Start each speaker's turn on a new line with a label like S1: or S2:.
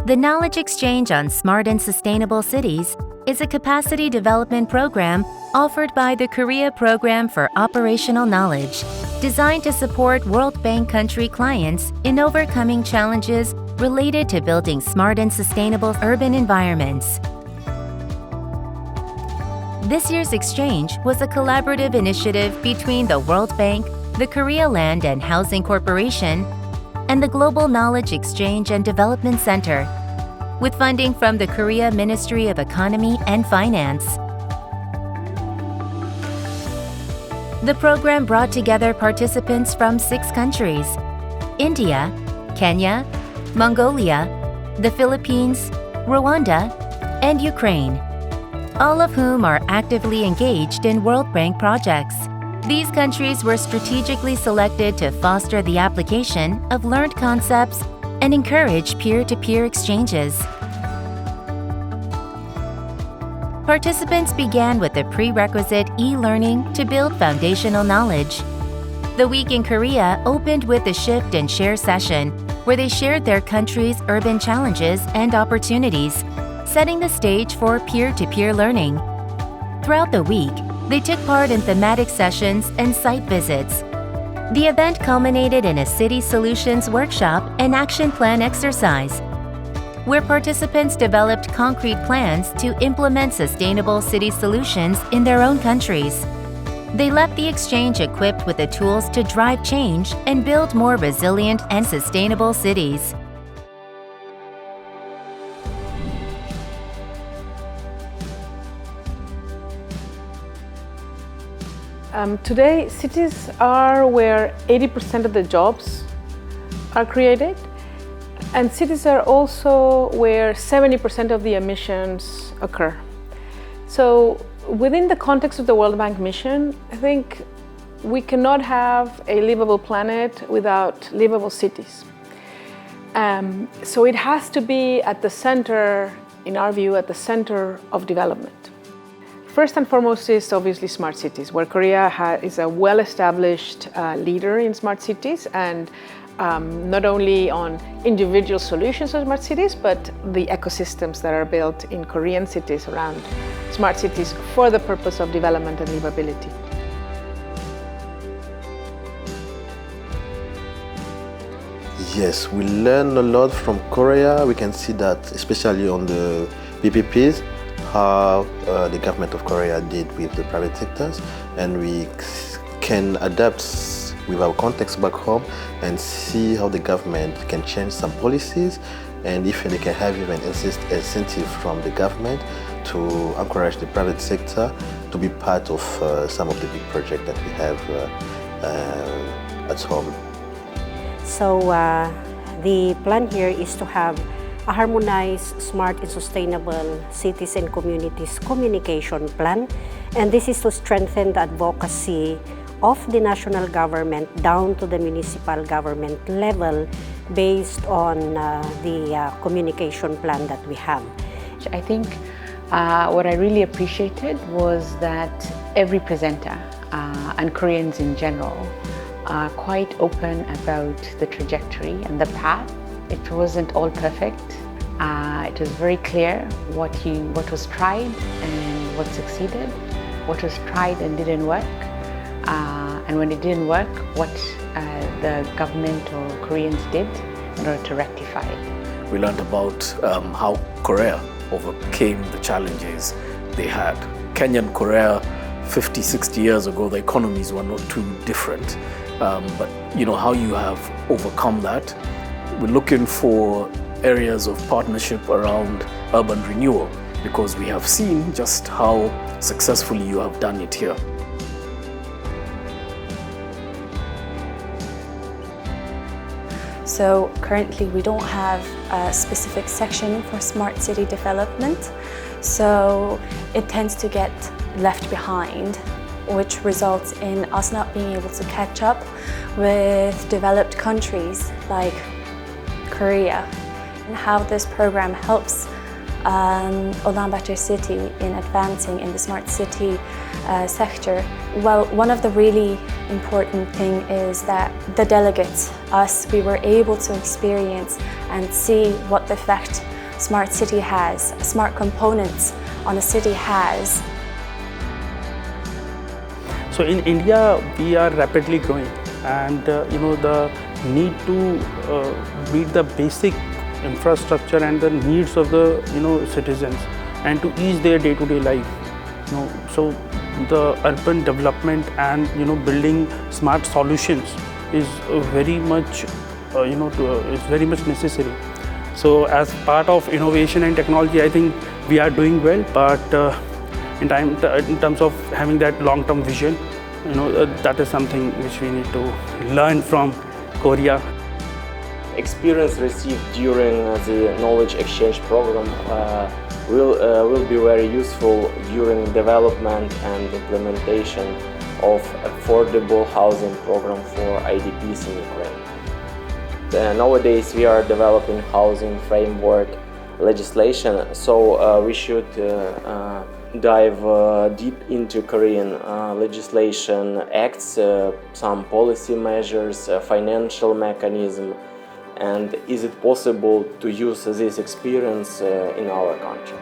S1: The Knowledge Exchange on Smart and Sustainable Cities is a capacity development program offered by the Korea Program for Operational Knowledge, designed to support World Bank country clients in overcoming challenges related to building smart and sustainable urban environments. This year's exchange was a collaborative initiative between the World Bank, the Korea Land and Housing Corporation, and the Global Knowledge Exchange and Development Center, with funding from the Korea Ministry of Economy and Finance. The program brought together participants from 6 countries: India, Kenya, Mongolia, the Philippines, Rwanda, and Ukraine, all of whom are actively engaged in World Bank projects. These countries were strategically selected to foster the application of learned concepts and encourage peer-to-peer exchanges. Participants began with the prerequisite e-learning to build foundational knowledge. The week in Korea opened with a Shift and Share session, where they shared their country's urban challenges and opportunities, setting the stage for peer-to-peer learning. Throughout the week, they took part in thematic sessions and site visits. The event culminated in a City Solutions workshop and action plan exercise, where participants developed concrete plans to implement sustainable city solutions in their own countries. They left the exchange equipped with the tools to drive change and build more resilient and sustainable cities.
S2: Today, cities are where 80% of the jobs are created, and cities are also where 70% of the emissions occur. So within the context of the World Bank mission, I think we cannot have a livable planet without livable cities. So it has to be at the center, in our view, at the center of development. First and foremost is obviously smart cities, where Korea is a well-established leader in smart cities, and not only on individual solutions of smart cities, but the ecosystems that are built in Korean cities around smart cities for the purpose of development and livability.
S3: Yes, we learn a lot from Korea. We can see that, especially on the PPPs, how the government of Korea did with the private sectors, and we can adapt with our context back home and see how the government can change some policies, and if they can have even incentive from the government to encourage the private sector to be part of some of the big projects that we have at home.
S4: So the plan here is to have a harmonized, smart and sustainable cities and communities communication plan, and this is to strengthen the advocacy of the national government down to the municipal government level based on the communication plan that we have.
S5: I think what I really appreciated was that every presenter and Koreans in general are quite open about the trajectory and the path. It wasn't all perfect. It was very clear what was tried and what succeeded, what was tried and didn't work, and when it didn't work, what the government or Koreans did in order to rectify it.
S6: We learned about how Korea overcame the challenges they had. Kenya and Korea, 50, 60 years ago, the economies were not too different. But you know how you have overcome that. We're looking for areas of partnership around urban renewal, because we have seen just how successfully you have done it here.
S7: So currently we don't have a specific section for smart city development, so it tends to get left behind, which results in us not being able to catch up with developed countries like Korea, and how this program helps Ulaanbaatar city in advancing in the smart city sector. Well, one of the really important thing is that the delegates, us, we were able to experience and see what the effect smart city has, smart components on a city has.
S8: So in India, we are rapidly growing, and the need to meet the basic infrastructure and the needs of the citizens, and to ease their day-to-day life. So the urban development and building smart solutions is very much is very much necessary. So as part of innovation and technology, I think we are doing well, but in terms of having that long-term vision, that is something which we need to learn from Korea.
S9: Experience received during the knowledge exchange program will be very useful during development and implementation of affordable housing program for IDPs in Ukraine. Nowadays we are developing housing framework legislation, so we should dive deep into Korean legislation acts, some policy measures, financial mechanism, and is it possible to use this experience in our country.